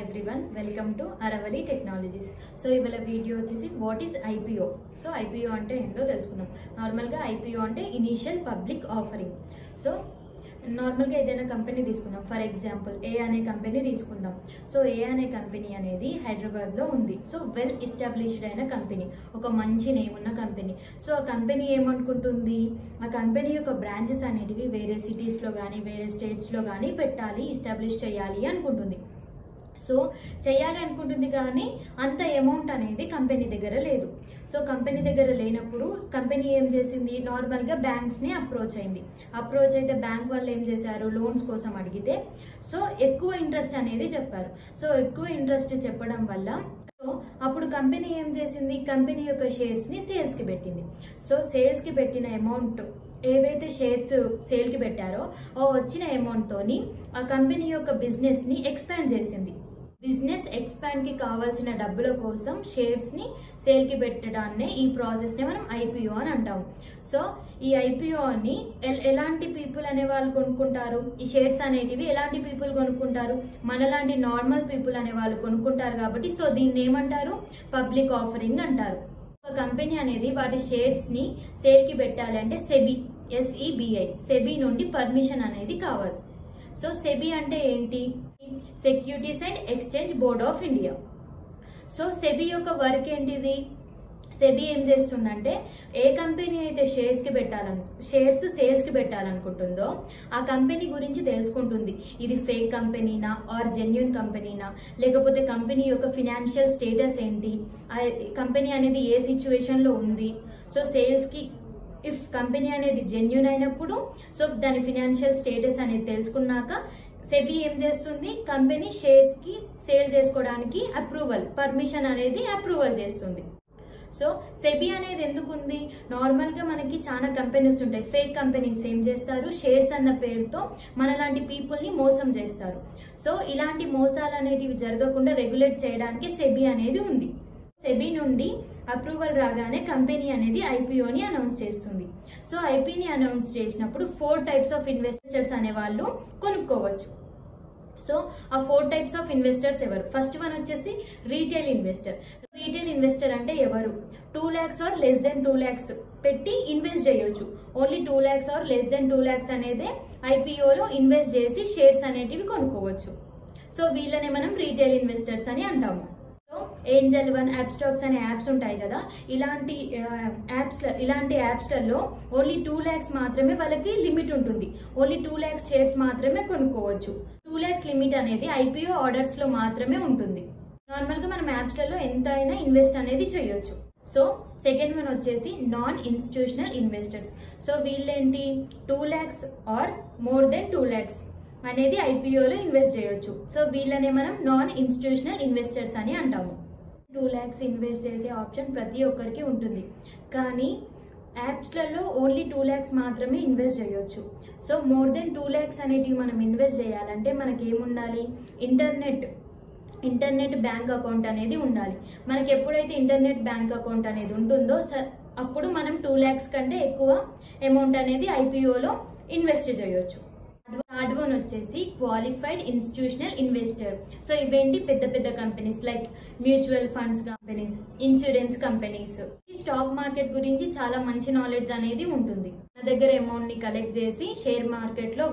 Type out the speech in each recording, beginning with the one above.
everyone, welcome to Aravali Technologies. So ఇవాళ video వచ్చేసి what is IPO. So IPO అంటే ఏంటో తెలుసుకుందాం. నార్మల్గా IPO అంటే ఇనీషియల్ పబ్లిక్ ఆఫరింగ్. సో నార్మల్గా ఏదైనా కంపెనీ తీసుకుందాం. ఫర్ ఎగ్జాంపుల్ ఏ అనే కంపెనీ తీసుకుందాం. సో ఏ అనే కంపెనీ అనేది హైదరాబాద్లో ఉంది. సో వెల్ ఎస్టాబ్లిష్డ్ అయిన కంపెనీ, ఒక మంచి నేమ్ ఉన్న కంపెనీ. సో ఆ కంపెనీ ఏమనుకుంటుంది, ఆ కంపెనీ యొక్క బ్రాంచెస్ అనేటివి వేరే సిటీస్లో కానీ వేరే స్టేట్స్లో కానీ పెట్టాలి, ఎస్టాబ్లిష్ చేయాలి అనుకుంటుంది. సో చేయాలి అనుకుంటుంది కానీ అంత అమౌంట్ అనేది కంపెనీ దగ్గర లేదు. సో కంపెనీ దగ్గర లేనప్పుడు కంపెనీ ఏం చేసింది, నార్మల్గా బ్యాంక్స్ని అప్రోచ్ అయింది. అప్రోచ్ అయితే బ్యాంక్ వాళ్ళు ఏం చేశారు, లోన్స్ కోసం అడిగితే సో ఎక్కువ ఇంట్రెస్ట్ అనేది చెప్పారు. సో ఎక్కువ ఇంట్రెస్ట్ చెప్పడం వల్ల సో అప్పుడు కంపెనీ ఏం చేసింది, కంపెనీ యొక్క షేర్స్ని సేల్స్కి పెట్టింది. సో సేల్స్కి పెట్టిన అమౌంట్ ఏవైతే షేర్స్ సేల్కి పెట్టారో వచ్చిన అమౌంట్తోని ఆ కంపెనీ యొక్క బిజినెస్ని ఎక్స్పాండ్ చేసింది. బిజినెస్ ఎక్స్పాండ్కి కావాల్సిన డబ్బుల కోసం షేర్స్ని సేల్కి పెట్టడాన్నే ఈ ప్రాసెస్ని మనం IPO అని అంటాము. సో ఈ IPOని ఎలాంటి పీపుల్ అనే వాళ్ళు కొనుక్కుంటారు, ఈ షేర్స్ అనేటివి ఎలాంటి పీపుల్ కొనుక్కుంటారు, మనలాంటి నార్మల్ పీపుల్ అనే వాళ్ళు కొనుక్కుంటారు. కాబట్టి సో దీన్ని ఏమంటారు, పబ్లిక్ ఆఫరింగ్ అంటారు. ఒక కంపెనీ అనేది వాటి షేర్స్ని సేల్కి పెట్టాలి అంటే SEBI సెబీ నుండి పర్మిషన్ అనేది కావాలి. సో సెబీ అంటే ఏంటి, securities and exchange board of India. So SEBI యొక్క వర్క్ ఏంటిది, సెబీ ఏం చేస్తుందంటే ఏ కంపెనీ అయితే షేర్స్ సేల్స్కి పెట్టాలనుకుంటుందో ఆ కంపెనీ గురించి తెలుసుకుంటుంది. ఇది ఫేక్ కంపెనీనా ఆర్ జెన్యూన్ కంపెనీనా, లేకపోతే కంపెనీ యొక్క ఫినాన్షియల్ స్టేటస్ ఏంటి, ఆ కంపెనీ అనేది ఏ సిచ్యువేషన్లో ఉంది. సో సేల్స్కి ఇఫ్ కంపెనీ అనేది జెన్యూన్ అయినప్పుడు సో దాని ఫినాన్షియల్ స్టేటస్ అనేది తెలుసుకున్నాక సెబీ ఏం చేస్తుంది, కంపెనీ షేర్స్కి సేల్ చేసుకోవడానికి పర్మిషన్ అనేది అప్రూవల్ చేస్తుంది. సో సెబీ అనేది ఎందుకు ఉంది, నార్మల్గా మనకి చాలా కంపెనీస్ ఉంటాయి. ఫేక్ కంపెనీస్ ఏం చేస్తారు, షేర్స్ అన్న పేరుతో మనలాంటి పీపుల్ని మోసం చేస్తారు. సో ఇలాంటి మోసాలు అనేటివి జరగకుండా రెగ్యులేట్ చేయడానికి సెబీ అనేది ఉంది. సెబీ నుండి అప్రూవల్ రాగానే కంపెనీ అనేది IPOని అనౌన్స్ చేస్తుంది. సో ఐపీని అనౌన్స్ చేసినప్పుడు 4 టైప్స్ ఆఫ్ ఇన్వెస్టర్స్ అనే వాళ్ళు కొనుక్కోవచ్చు. సో ఆ 4 టైప్స్ ఆఫ్ ఇన్వెస్టర్స్ ఎవరు, ఫస్ట్ వన్ వచ్చేసి రీటైల్ ఇన్వెస్టర్. రీటైల్ ఇన్వెస్టర్ అంటే ఎవరు, 2 lakhs or less than 2 lakhs పెట్టి ఇన్వెస్ట్ చేయొచ్చు. Only 2 lakhs or less than 2 lakhs అనేదే IPOలో ఇన్వెస్ట్ చేసి షేర్స్ అనేటివి కొనుక్కోవచ్చు. సో వీళ్ళనే మనం రీటైల్ ఇన్వెస్టర్స్ అని అంటాము. ఏంజల్ వన్, అబ్స్టాక్స్ అనే యాప్స్ ఉంటాయి కదా, ఇలాంటి యాప్స్లలో ఓన్లీ 2 lakhs మాత్రమే వాళ్ళకి లిమిట్ ఉంటుంది. ఓన్లీ 2 lakhs షేర్స్ మాత్రమే కొనుక్కోవచ్చు. 2 lakhs లిమిట్ అనేది IPO ఆర్డర్స్లో మాత్రమే ఉంటుంది. నార్మల్గా మనం యాప్స్లలో ఎంత అయినా ఇన్వెస్ట్ అనేది చేయొచ్చు. సో సెకండ్ వన్ వచ్చేసి నాన్ ఇన్స్టిట్యూషనల్ ఇన్వెస్టర్స్. సో వీళ్ళేంటి, 2 lakhs or more than 2 lakhs అనేది IPOలో ఇన్వెస్ట్ చేయొచ్చు. సో వీళ్ళనే మనం నాన్ ఇన్స్టిట్యూషనల్ ఇన్వెస్టర్స్ అని అంటాము. 2 lakhs ఇన్వెస్ట్ చేసే ఆప్షన్ ప్రతి ఒక్కరికి ఉంటుంది, కానీ యాప్స్లలో ఓన్లీ 2 lakhs మాత్రమే ఇన్వెస్ట్ చేయొచ్చు. సో మోర్ దెన్ 2 lakhs అనేటివి మనం ఇన్వెస్ట్ చేయాలంటే మనకి ఏముండాలి, ఇంటర్నెట్ బ్యాంక్ అకౌంట్ అనేది ఉండాలి. మనకి ఎప్పుడైతే ఇంటర్నెట్ బ్యాంక్ అకౌంట్ అనేది ఉంటుందో అప్పుడు మనం 2 lakhs కంటే ఎక్కువ అమౌంట్ అనేది IPOలో ఇన్వెస్ట్ చేయొచ్చు. థర్డ్ వన్ వచ్చేసి క్వాలిఫైడ్ ఇన్స్టిట్యూషనల్ ఇన్వెస్టర్. సో ఇవేంటి, పెద్ద పెద్ద companies like mutual funds companies, insurance companies. ఈ స్టాక్ మార్కెట్ గురించి చాలా మంచి నాలెడ్జ్ అనేది ఉంటుంది. మన దగ్గర అమౌంట్ని కలెక్ట్ చేసి షేర్ మార్కెట్లో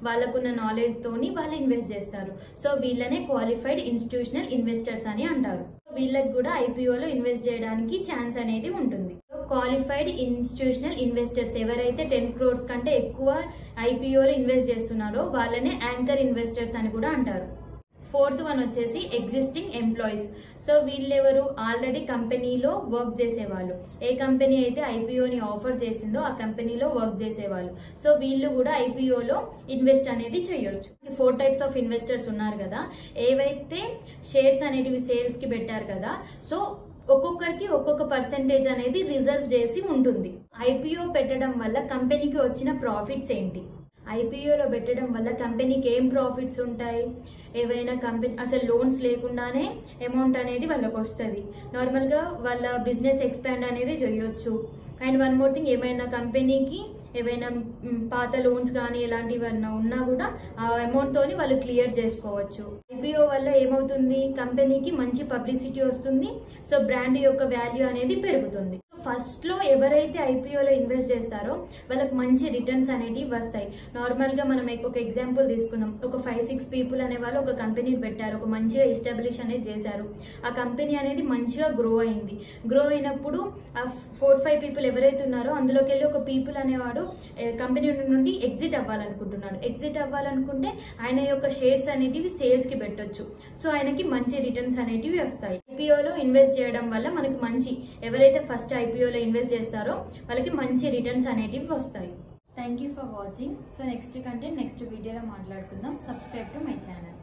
వాళ్ళకున్న నాలెడ్జ్ తోని వాళ్ళు ఇన్వెస్ట్ చేస్తారు. సో వీళ్ళనే క్వాలిఫైడ్ ఇన్స్టిట్యూషనల్ ఇన్వెస్టర్స్ అని అంటారు. వీళ్ళకి కూడా IPOలో ఇన్వెస్ట్ చేయడానికి ఛాన్స్ అనేది ఉంటుంది. క్వాలిఫైడ్ ఇన్స్టిట్యూషనల్ ఇన్వెస్టర్స్ ఎవరైతే 10 crores కంటే ఎక్కువ IPOలో ఇన్వెస్ట్ చేస్తున్నారో వాళ్ళనే యాంకర్ ఇన్వెస్టర్స్ అని కూడా అంటారు. ఫోర్త్ వన్ వచ్చేసి ఎగ్జిస్టింగ్ ఎంప్లాయీస్. సో వీళ్ళెవరు, ఆల్రెడీ కంపెనీలో వర్క్ చేసేవాళ్ళు. ఏ కంపెనీ అయితే IPOని ఆఫర్ చేసిందో ఆ కంపెనీలో వర్క్ చేసేవాళ్ళు. సో వీళ్ళు కూడా IPOలో ఇన్వెస్ట్ అనేది చేయొచ్చు. 4 టైప్స్ ఆఫ్ ఇన్వెస్టర్స్ ఉన్నారు కదా, ఏవైతే షేర్స్ అనేటివి సేల్స్కి పెట్టారు కదా, సో ఒక్కొక్కరికి ఒక్కొక్క పర్సెంటేజ్ అనేది రిజర్వ్ చేసి ఉంటుంది. IPO పెట్టడం వల్ల కంపెనీకి వచ్చిన ప్రాఫిట్స్ ఏంటి, IPOలో పెట్టడం వల్ల కంపెనీకి ఏం ప్రాఫిట్స్ ఉంటాయి, ఏవైనా కంపెనీ అసలు లోన్స్ లేకుండానే అమౌంట్ అనేది వాళ్ళకి వస్తుంది. నార్మల్గా వాళ్ళ బిజినెస్ ఎక్స్పాండ్ అనేది చేయొచ్చు. అండ్ వన్ మోర్ థింగ్, ఏమైనా కంపెనీకి ఏవైనా పాత లోన్స్ కానీ ఎలాంటివన్నా ఉన్నా కూడా ఆ అమౌంట్ తోని వాళ్ళు క్లియర్ చేసుకోవచ్చు. ఐపీఓ వల్ల ఏమవుతుంది, కంపెనీకి మంచి పబ్లిసిటీ వస్తుంది. సో బ్రాండ్ యొక్క వాల్యూ అనేది పెరుగుతుంది. ఫస్ట్లో ఎవరైతే ఐపీఓలో ఇన్వెస్ట్ చేస్తారో వాళ్ళకి మంచి రిటర్న్స్ అనేటివి వస్తాయి. నార్మల్గా మనం ఒక ఎగ్జాంపుల్ తీసుకుందాం. ఒక 5-6 పీపుల్ అనే వాళ్ళు ఒక కంపెనీని పెట్టారు, ఒక మంచిగా ఎస్టాబ్లిష్ అనేది చేశారు. ఆ కంపెనీ అనేది మంచిగా గ్రో అయింది. గ్రో అయినప్పుడు ఆ 4-5 పీపుల్ ఎవరైతే ఉన్నారో అందులోకి వెళ్ళి ఒక పీపుల్ అనేవాడు కంపెనీ నుండి ఎగ్జిట్ అవ్వాలనుకుంటున్నాడు. ఎగ్జిట్ అవ్వాలనుకుంటే ఆయన యొక్క షేర్స్ అనేటివి సేల్స్కి పెట్టొచ్చు. సో ఆయనకి మంచి రిటర్న్స్ అనేటివి వస్తాయి. ఐపీఓలో ఇన్వెస్ట్ చేయడం వల్ల మనకి మంచి, ఎవరైతే ఫస్ట్ ఐపీఓలో ఇన్వెస్ట్ చేస్తారో వాళ్ళకి మంచి రిటర్న్స్ అనేటివి వస్తాయి. Thank you for watching. So next content next వీడియోలో మాట్లాడుకుందాం. Subscribe to my channel.